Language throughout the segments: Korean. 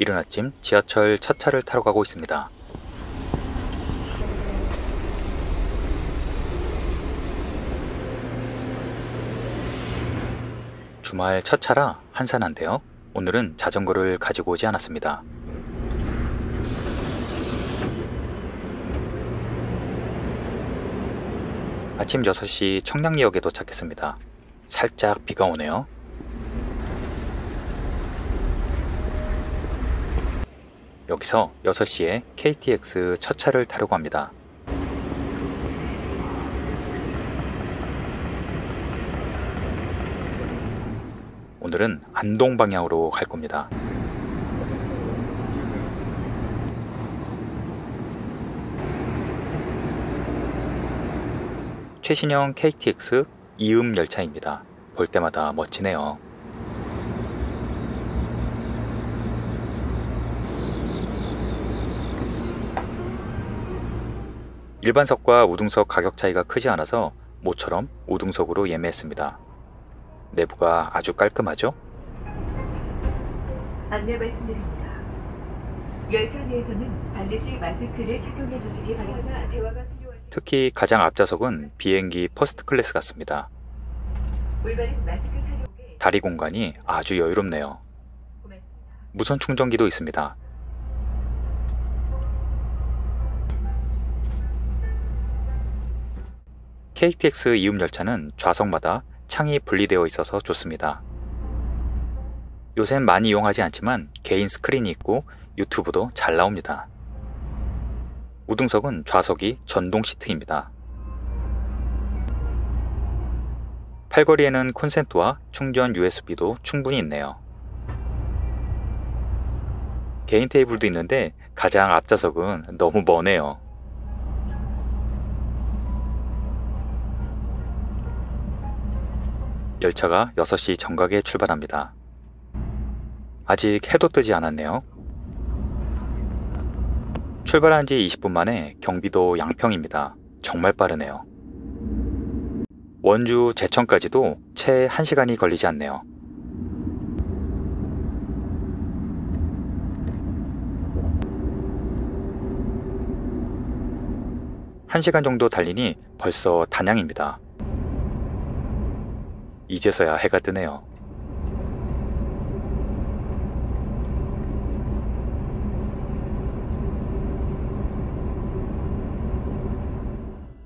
이른 아침 지하철 첫 차를 타러 가고 있습니다. 주말 첫 차라 한산한데요. 오늘은 자전거를 가지고 오지 않았습니다. 아침 6시 청량리역에 도착했습니다. 살짝 비가 오네요. 여기서 6시에 KTX 첫 차를 타려고 합니다. 오늘은 안동 방향으로 갈 겁니다. 최신형 KTX 이음 열차입니다. 볼 때마다 멋지네요. 일반석과 우등석 가격 차이가 크지 않아서 모처럼 우등석으로 예매했습니다. 내부가 아주 깔끔하죠? 안내 말씀드립니다. 열차 내에서는 반드시 마스크를 착용해 주시기 바랍니다. 대화가 필요하신 특히 가장 앞좌석은 비행기 퍼스트 클래스 같습니다. 올바른 마스크 착용에 다리 공간이 아주 여유롭네요. 고맙습니다. 무선 충전기도 있습니다. KTX 이음 열차는 좌석마다 창이 분리되어 있어서 좋습니다. 요샌 많이 이용하지 않지만 개인 스크린이 있고 유튜브도 잘 나옵니다. 우등석은 좌석이 전동 시트입니다. 팔걸이에는 콘센트와 충전 USB도 충분히 있네요. 개인 테이블도 있는데 가장 앞좌석은 너무 머네요. 열차가 6시 정각에 출발합니다. 아직 해도 뜨지 않았네요. 출발한 지 20분 만에 경기도 양평입니다. 정말 빠르네요. 원주 제천까지도 채 1시간이 걸리지 않네요. 한 시간 정도 달리니 벌써 단양입니다. 이제서야 해가 뜨네요.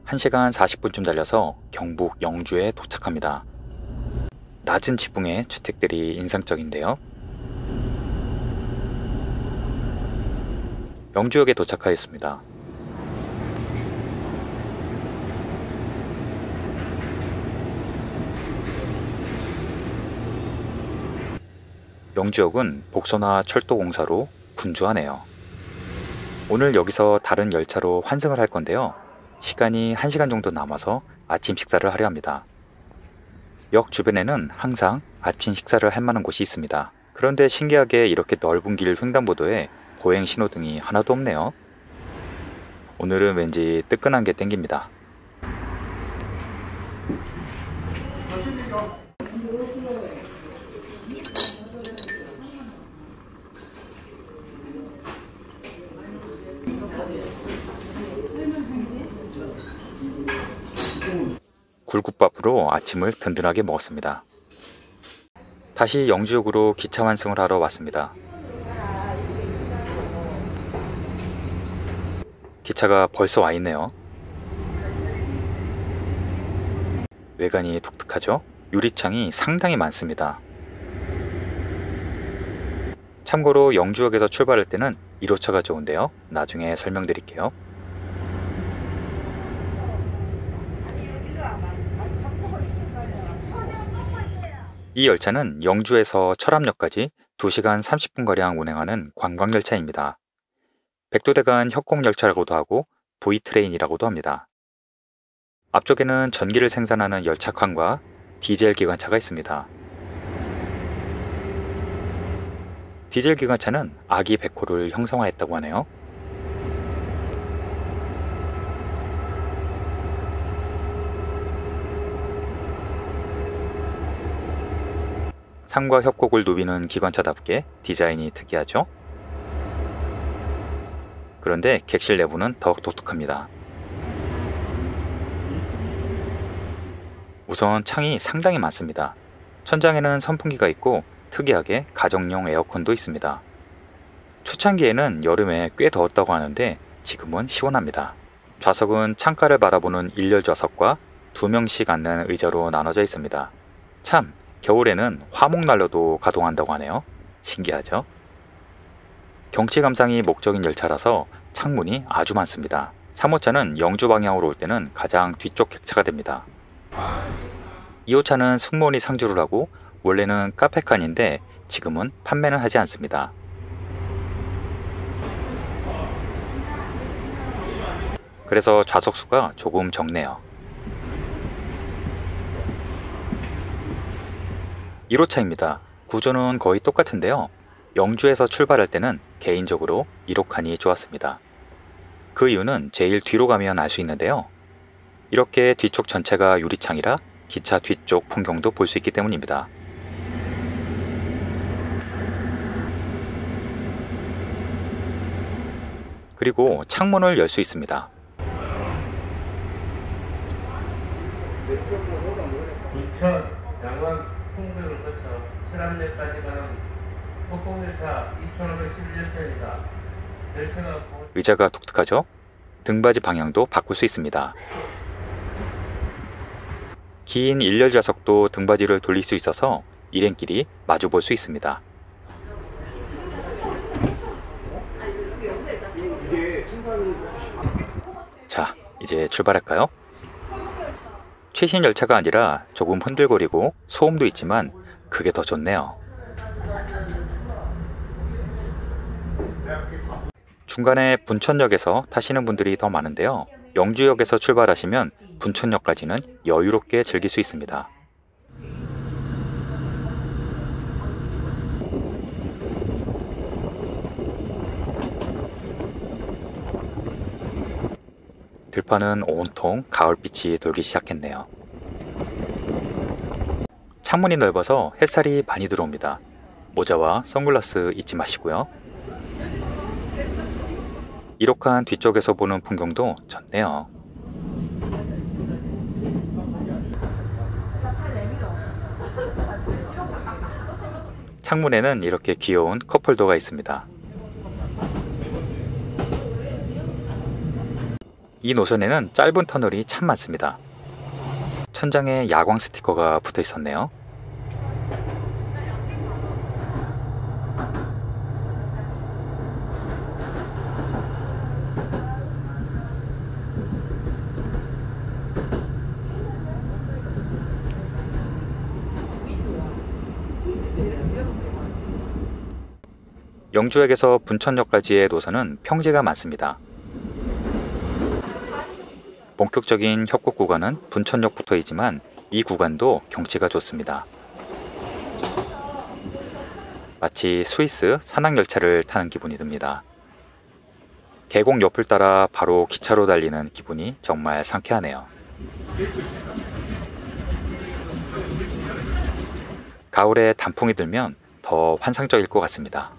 한 시간 40분쯤 달려서 경북 영주에 도착합니다. 낮은 지붕의 주택들이 인상적인데요. 영주역에 도착하였습니다. 영주역은 복선화 철도공사로 분주하네요. 오늘 여기서 다른 열차로 환승을 할 건데요. 시간이 1시간 정도 남아서 아침 식사를 하려 합니다. 역 주변에는 항상 아침 식사를 할 만한 곳이 있습니다. 그런데 신기하게 이렇게 넓은 길 횡단보도에 보행 신호등이 하나도 없네요. 오늘은 왠지 뜨끈한 게 땡깁니다. 굴국밥으로 아침을 든든하게 먹었습니다. 다시 영주역으로 기차 환승을 하러 왔습니다. 기차가 벌써 와 있네요. 외관이 독특하죠? 유리창이 상당히 많습니다. 참고로 영주역에서 출발할 때는 1호차가 좋은데요. 나중에 설명드릴게요. 이 열차는 영주에서 철암역까지 2시간 30분가량 운행하는 관광열차입니다. 백두대간 협곡열차라고도 하고 V트레인이라고도 합니다. 앞쪽에는 전기를 생산하는 열차칸과 디젤 기관차가 있습니다. 디젤 기관차는 아기 백호를 형성화했다고 하네요. 산과 협곡을 누비는 기관차답게 디자인이 특이하죠? 그런데 객실 내부는 더욱 독특합니다. 우선 창이 상당히 많습니다. 천장에는 선풍기가 있고 특이하게 가정용 에어컨도 있습니다. 초창기에는 여름에 꽤 더웠다고 하는데 지금은 시원합니다. 좌석은 창가를 바라보는 일렬 좌석과 2명씩 앉는 의자로 나눠져 있습니다. 참, 겨울에는 화목난로도 가동한다고 하네요. 신기하죠? 경치 감상이 목적인 열차라서 창문이 아주 많습니다. 3호차는 영주 방향으로 올 때는 가장 뒤쪽 객차가 됩니다. 2호차는 승무원이 상주를 하고 원래는 카페칸인데 지금은 판매는 하지 않습니다. 그래서 좌석수가 조금 적네요. 1호차입니다. 구조는 거의 똑같은데요. 영주에서 출발할 때는 개인적으로 1호칸이 좋았습니다. 그 이유는 제일 뒤로 가면 알 수 있는데요. 이렇게 뒤쪽 전체가 유리창이라 기차 뒤쪽 풍경도 볼 수 있기 때문입니다. 그리고 창문을 열 수 있습니다. 부천, 양원, 송도를 거쳐 칠암역까지 가는 폭풍열차 2511열차입니다. 열차가 의자가 독특하죠? 등받이 방향도 바꿀 수 있습니다. 긴 일렬 좌석도 등받이를 돌릴 수 있어서 일행끼리 마주 볼 수 있습니다. 자, 이제 출발할까요? 최신 열차가 아니라 조금 흔들거리고 소음도 있지만 그게 더 좋네요. 중간에 분천역에서 타시는 분들이 더 많은데요. 영주역에서 출발하시면 분천역까지는 여유롭게 즐길 수 있습니다. 들판은 온통 가을빛이 돌기 시작했네요. 창문이 넓어서 햇살이 많이 들어옵니다. 모자와 선글라스 잊지 마시고요. 1호칸 뒤쪽에서 보는 풍경도 좋네요. 창문에는 이렇게 귀여운 컵홀더가 있습니다. 이 노선에는 짧은 터널이 참 많습니다. 천장에 야광 스티커가 붙어 있었네요. 영주역에서 분천역까지의 노선은 평지가 많습니다. 본격적인 협곡 구간은 분천역부터이지만 이 구간도 경치가 좋습니다. 마치 스위스 산악열차를 타는 기분이 듭니다. 계곡 옆을 따라 바로 기차로 달리는 기분이 정말 상쾌하네요. 가을에 단풍이 들면 더 환상적일 것 같습니다.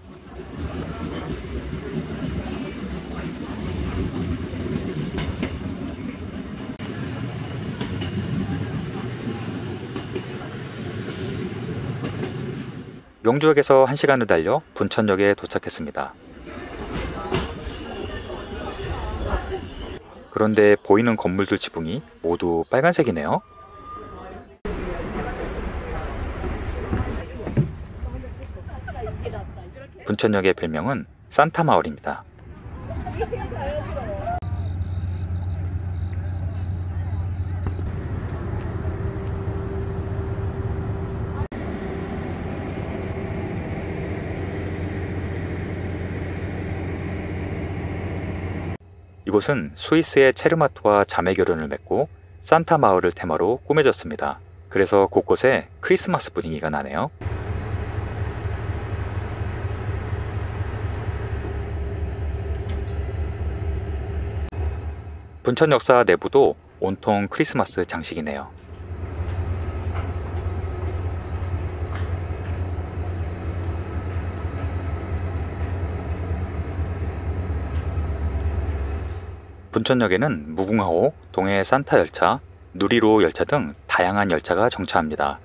영주역에서 1시간을 달려 분천역에 도착했습니다. 그런데 보이는 건물들 지붕이 모두 빨간색이네요. 분천역의 별명은 산타 마을입니다. 이곳은 스위스의 체르마트와 자매 결연을 맺고 산타 마을을 테마로 꾸며졌습니다. 그래서 곳곳에 크리스마스 분위기가 나네요. 분천 역사 내부도 온통 크리스마스 장식이네요. 분천역에는 무궁화호, 동해 산타 열차, 누리로 열차 등 다양한 열차가 정차합니다.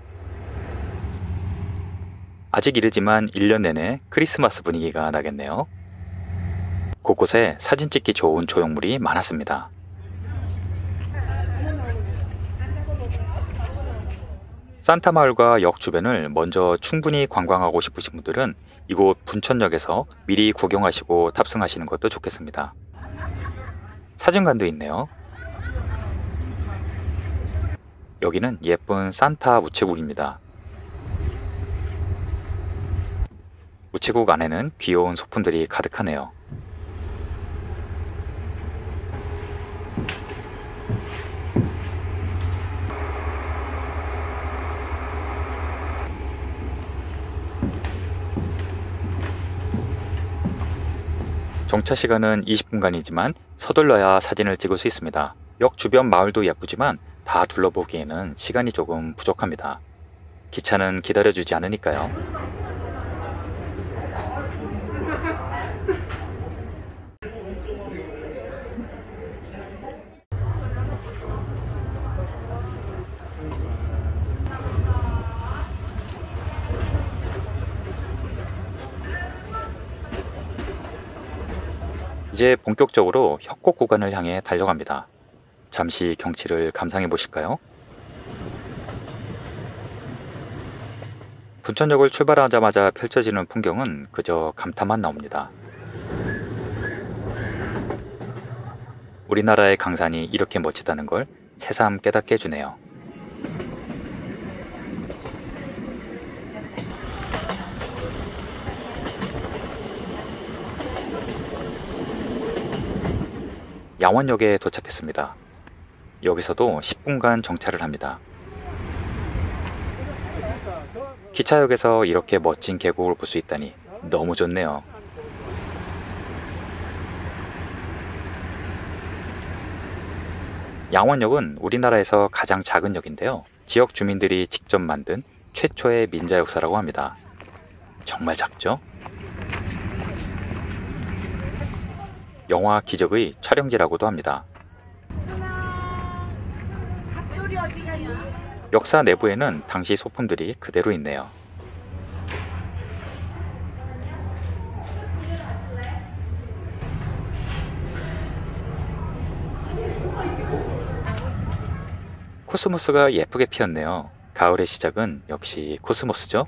아직 이르지만 1년 내내 크리스마스 분위기가 나겠네요. 곳곳에 사진 찍기 좋은 조형물이 많았습니다. 산타마을과 역 주변을 먼저 충분히 관광하고 싶으신 분들은 이곳 분천역에서 미리 구경하시고 탑승하시는 것도 좋겠습니다. 사진관도 있네요. 여기는 예쁜 산타 우체국입니다. 우체국 안에는 귀여운 소품들이 가득하네요. 정차 시간은 20분간이지만 서둘러야 사진을 찍을 수 있습니다. 역 주변 마을도 예쁘지만 다 둘러보기에는 시간이 조금 부족합니다. 기차는 기다려주지 않으니까요. 이제 본격적으로 협곡 구간을 향해 달려갑니다. 잠시 경치를 감상해 보실까요? 분천역을 출발하자마자 펼쳐지는 풍경은 그저 감탄만 나옵니다. 우리나라의 강산이 이렇게 멋지다는 걸 새삼 깨닫게 해주네요. 양원역에 도착했습니다. 여기서도 10분간 정차를 합니다. 기차역에서 이렇게 멋진 계곡을 볼 수 있다니 너무 좋네요. 양원역은 우리나라에서 가장 작은 역인데요. 지역 주민들이 직접 만든 최초의 민자 역사라고 합니다. 정말 작죠? 영화 기적의 촬영지라고도 합니다. 역사 내부에는 당시 소품들이 그대로 있네요. 코스모스가 예쁘게 피었네요. 가을의 시작은 역시 코스모스죠?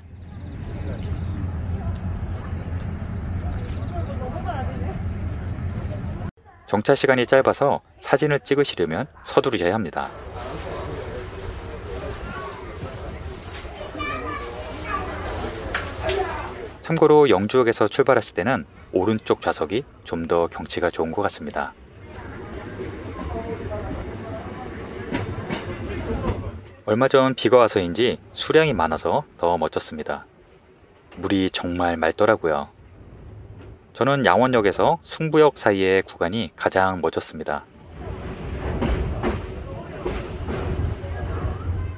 정차 시간이 짧아서 사진을 찍으시려면 서두르셔야 합니다. 참고로 영주역에서 출발하실 때는 오른쪽 좌석이 좀 더 경치가 좋은 것 같습니다. 얼마 전 비가 와서인지 수량이 많아서 더 멋졌습니다. 물이 정말 맑더라고요. 저는 양원역에서 승부역 사이의 구간이 가장 멋졌습니다.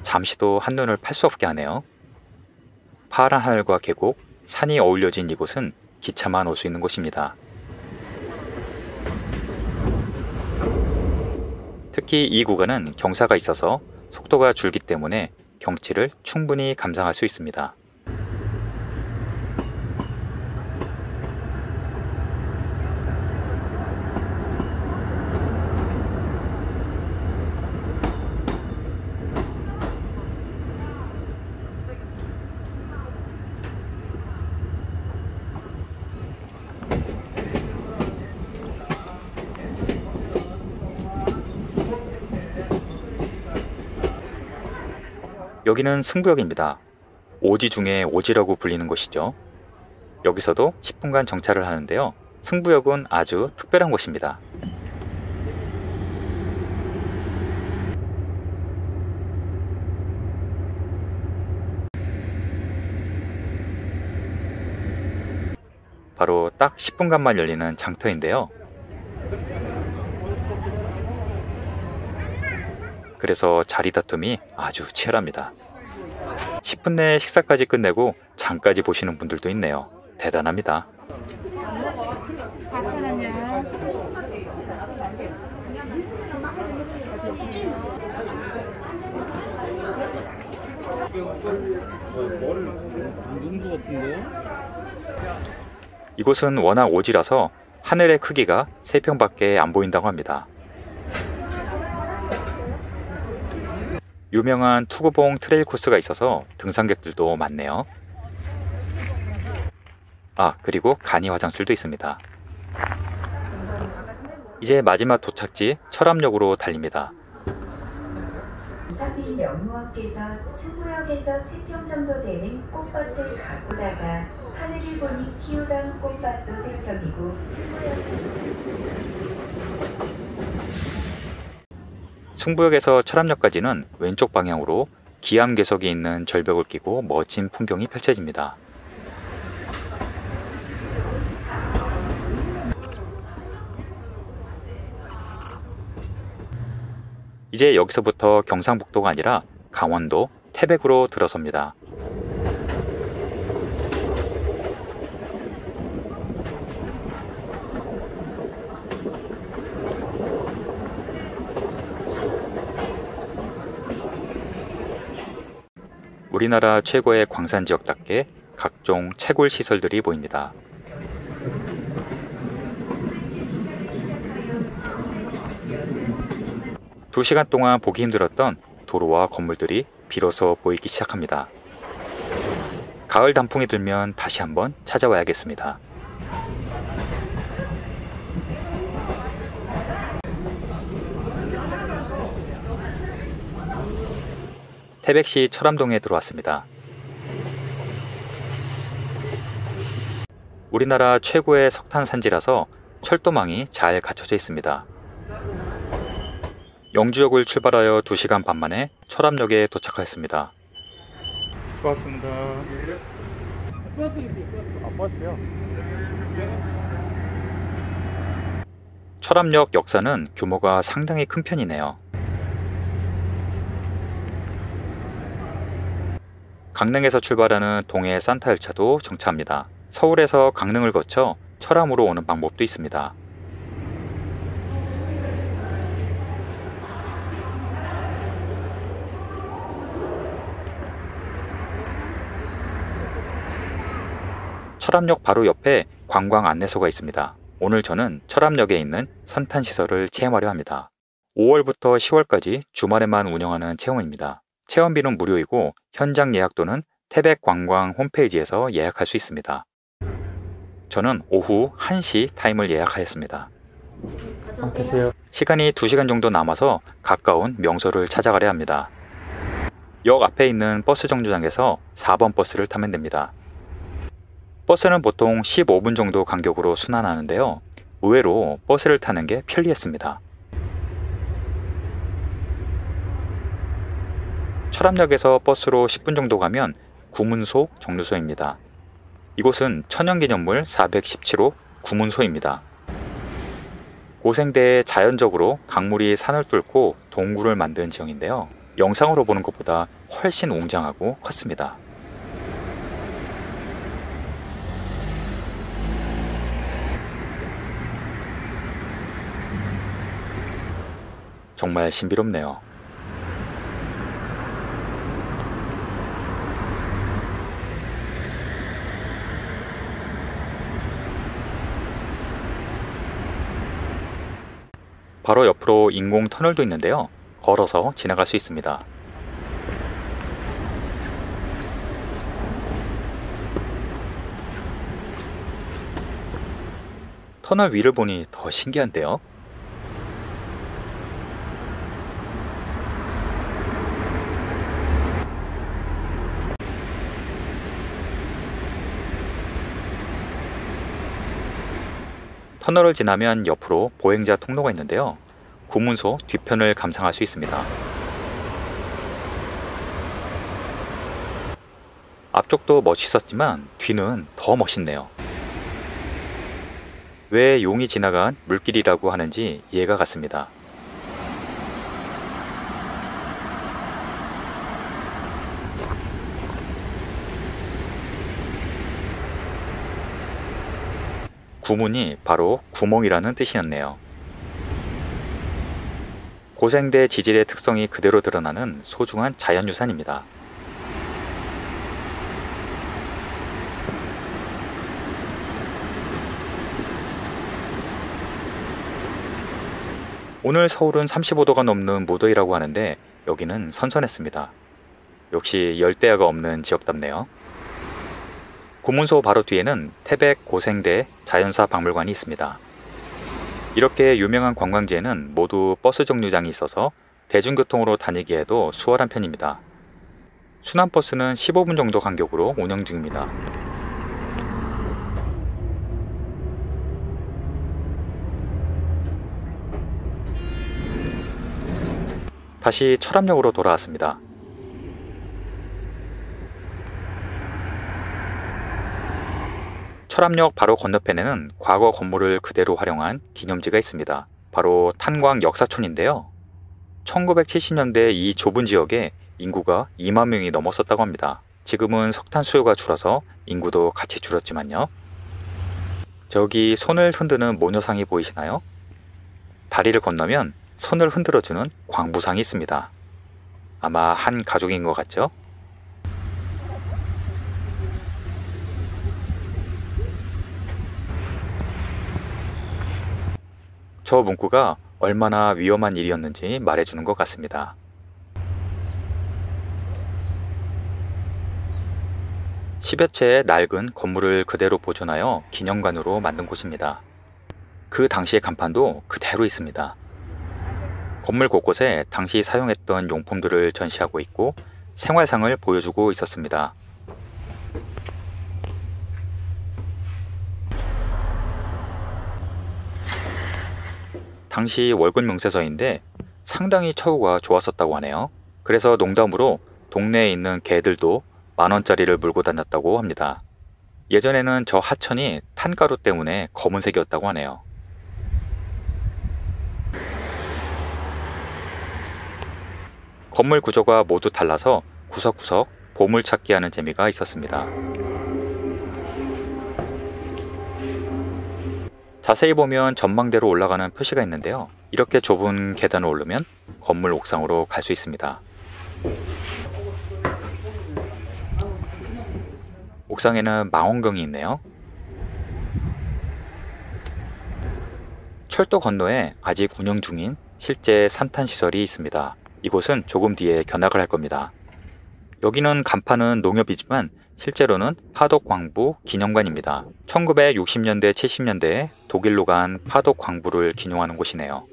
잠시도 한눈을 팔 수 없게 하네요. 파란 하늘과 계곡, 산이 어울려진 이곳은 기차만 올 수 있는 곳입니다. 특히 이 구간은 경사가 있어서 속도가 줄기 때문에 경치를 충분히 감상할 수 있습니다. 여기는 승부역입니다. 오지 중에 오지라고 불리는 곳이죠. 여기서도 10분간 정차를 하는데요. 승부역은 아주 특별한 곳입니다. 바로 딱 10분간만 열리는 장터인데요. 그래서 자리 다툼이 아주 치열합니다. 10분 내에 식사까지 끝내고 장까지 보시는 분들도 있네요. 대단합니다. 누군 것 같은데? 이곳은 워낙 오지라서 하늘의 크기가 3평밖에 안 보인다고 합니다. 유명한 투구봉 트레일 코스가 있어서 등산객들도 많네요. 아, 그리고 간이 화장실도 있습니다. 이제 마지막 도착지 철암역으로 달립니다. 무사비 명무원께서 승무역에서 3평 정도 되는 꽃밭을 가꾸다가 하늘을 보니 키우던 꽃밭도 3평이고 승부역에서 철암역까지는 왼쪽 방향으로 기암괴석이 있는 절벽을 끼고 멋진 풍경이 펼쳐집니다. 이제 여기서부터 경상북도가 아니라 강원도 태백으로 들어섭니다. 우리나라 최고의 광산 지역답게 각종 채굴 시설들이 보입니다. 두 시간 동안 보기 힘들었던 도로와 건물들이 비로소 보이기 시작합니다. 가을 단풍이 들면 다시 한번 찾아와야겠습니다. 태백시 철암동에 들어왔습니다. 우리나라 최고의 석탄 산지라서 철도망이 잘 갖춰져 있습니다. 영주역을 출발하여 2시간 반 만에 철암역에 도착하였습니다. 수고하셨습니다. 버스요? 철암역 역사는 규모가 상당히 큰 편이네요. 강릉에서 출발하는 동해 산타 열차도 정차합니다. 서울에서 강릉을 거쳐 철암으로 오는 방법도 있습니다. 철암역 바로 옆에 관광 안내소가 있습니다. 오늘 저는 철암역에 있는 선탄시설을 체험하려 합니다. 5월부터 10월까지 주말에만 운영하는 체험입니다. 체험비는 무료이고 현장 예약도는 태백관광 홈페이지에서 예약할 수 있습니다. 저는 오후 1시 타임을 예약하였습니다. 시간이 2시간 정도 남아서 가까운 명소를 찾아가려 합니다. 역 앞에 있는 버스 정류장에서 4번 버스를 타면 됩니다. 버스는 보통 15분 정도 간격으로 순환하는데요. 의외로 버스를 타는 게 편리했습니다. 철암역에서 버스로 10분 정도 가면 구문소 정류소입니다. 이곳은 천연기념물 417호 구문소입니다. 고생대에 자연적으로 강물이 산을 뚫고 동굴을 만든 지형인데요. 영상으로 보는 것보다 훨씬 웅장하고 컸습니다. 정말 신비롭네요. 바로 옆으로 인공 터널도 있는데요. 걸어서 지나갈 수 있습니다. 터널 위를 보니 더 신기한데요. 터널을 지나면 옆으로 보행자 통로가 있는데요. 구문소 뒤편을 감상할 수 있습니다. 앞쪽도 멋있었지만 뒤는 더 멋있네요. 왜 용이 지나간 물길이라고 하는지 이해가 갔습니다. 구문이 바로 구멍이라는 뜻이었네요. 고생대 지질의 특성이 그대로 드러나는 소중한 자연유산입니다. 오늘 서울은 35도가 넘는 무더위라고 하는데 여기는 선선했습니다. 역시 열대야가 없는 지역답네요. 구문소 바로 뒤에는 태백 고생대 자연사 박물관이 있습니다. 이렇게 유명한 관광지에는 모두 버스 정류장이 있어서 대중교통으로 다니기에도 수월한 편입니다. 순환버스는 15분 정도 간격으로 운영 중입니다. 다시 철암역으로 돌아왔습니다. 철암역 바로 건너편에는 과거 건물을 그대로 활용한 기념지가 있습니다. 바로 탄광 역사촌인데요. 1970년대 이 좁은 지역에 인구가 2만 명이 넘었었다고 합니다. 지금은 석탄 수요가 줄어서 인구도 같이 줄었지만요. 저기 손을 흔드는 모녀상이 보이시나요? 다리를 건너면 손을 흔들어주는 광부상이 있습니다. 아마 한 가족인 것 같죠? 저 문구가 얼마나 위험한 일이었는지 말해주는 것 같습니다. 10여 채의 낡은 건물을 그대로 보존하여 기념관으로 만든 곳입니다. 그 당시의 간판도 그대로 있습니다. 건물 곳곳에 당시 사용했던 용품들을 전시하고 있고 생활상을 보여주고 있었습니다. 당시 월급 명세서인데 상당히 처우가 좋았었다고 하네요. 그래서 농담으로 동네에 있는 개들도 10,000원짜리를 물고 다녔다고 합니다. 예전에는 저 하천이 탄가루 때문에 검은색이었다고 하네요. 건물 구조가 모두 달라서 구석구석 보물찾기 하는 재미가 있었습니다. 자세히 보면 전망대로 올라가는 표시가 있는데요. 이렇게 좁은 계단을 오르면 건물 옥상으로 갈 수 있습니다. 옥상에는 망원경이 있네요. 철도 건너에 아직 운영 중인 실제 산탄시설이 있습니다. 이곳은 조금 뒤에 견학을 할 겁니다. 여기는 간판은 농협이지만 실제로는 파독광부 기념관입니다. 1960년대 70년대에 독일로 간 파독광부를 기념하는 곳이네요.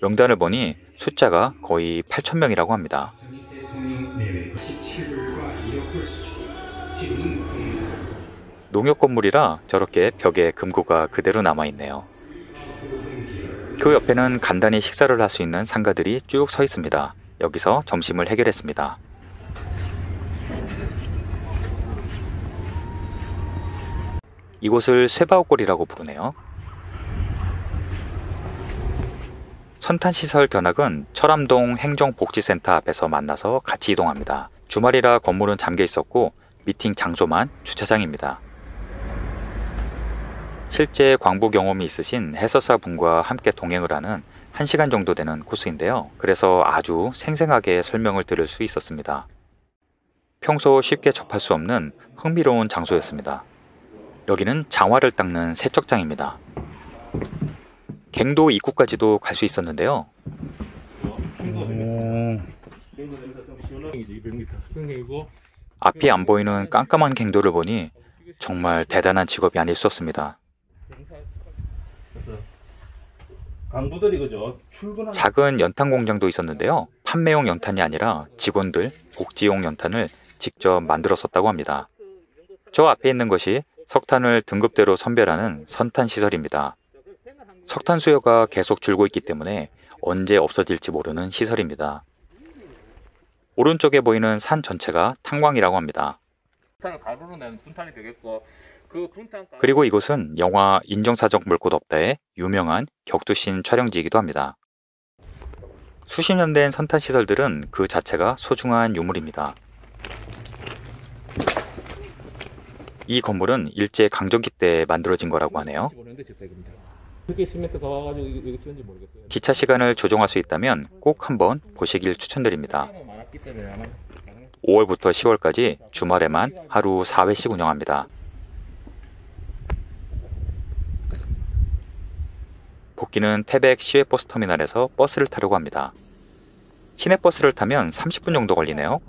명단을 보니 숫자가 거의 8,000명이라고 합니다. 농협 건물이라 저렇게 벽에 금고가 그대로 남아있네요. 그 옆에는 간단히 식사를 할 수 있는 상가들이 쭉 서 있습니다. 여기서 점심을 해결했습니다. 이곳을 쇠바우골이라고 부르네요. 선탄시설 견학은 철암동 행정복지센터 앞에서 만나서 같이 이동합니다. 주말이라 건물은 잠겨 있었고 미팅 장소만 주차장입니다. 실제 광부 경험이 있으신 해설사분과 함께 동행을 하는 1시간 정도 되는 코스인데요. 그래서 아주 생생하게 설명을 들을 수 있었습니다. 평소 쉽게 접할 수 없는 흥미로운 장소였습니다. 여기는 장화를 닦는 세척장입니다. 갱도 입구까지도 갈 수 있었는데요. 앞이 안 보이는 깜깜한 갱도를 보니 정말 대단한 직업이 아닐 수 없습니다. 강부들이 그죠? 작은 연탄 공장도 있었는데요. 판매용 연탄이 아니라 직원들 복지용 연탄을 직접 만들었었다고 합니다. 저 앞에 있는 것이 석탄을 등급대로 선별하는 선탄시설입니다. 석탄 수요가 계속 줄고 있기 때문에 언제 없어질지 모르는 시설입니다. 오른쪽에 보이는 산 전체가 탄광이라고 합니다. 그리고 이곳은 영화 인정사정 물 곳 없다의 유명한 격투신 촬영지이기도 합니다. 수십 년 된 선탄시설들은 그 자체가 소중한 유물입니다. 이 건물은 일제 강점기 때 만들어진 거라고 하네요. 기차 시간을 조정할 수 있다면 꼭 한번 보시길 추천드립니다. 5월부터 10월까지 주말에만 하루 4회씩 운영합니다. 복귀는 태백 시외버스 터미널에서 버스를 타려고 합니다. 시내버스를 타면 30분 정도 걸리네요.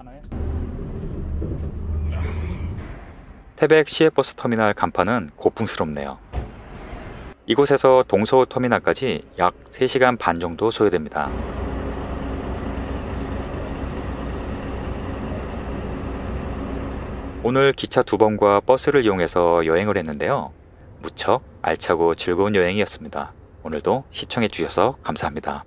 태백 시외버스 터미널 간판은 고풍스럽네요. 이곳에서 동서울 터미널까지 약 3시간 반 정도 소요됩니다. 오늘 기차 2번과 버스를 이용해서 여행을 했는데요. 무척 알차고 즐거운 여행이었습니다. 오늘도 시청해 주셔서 감사합니다.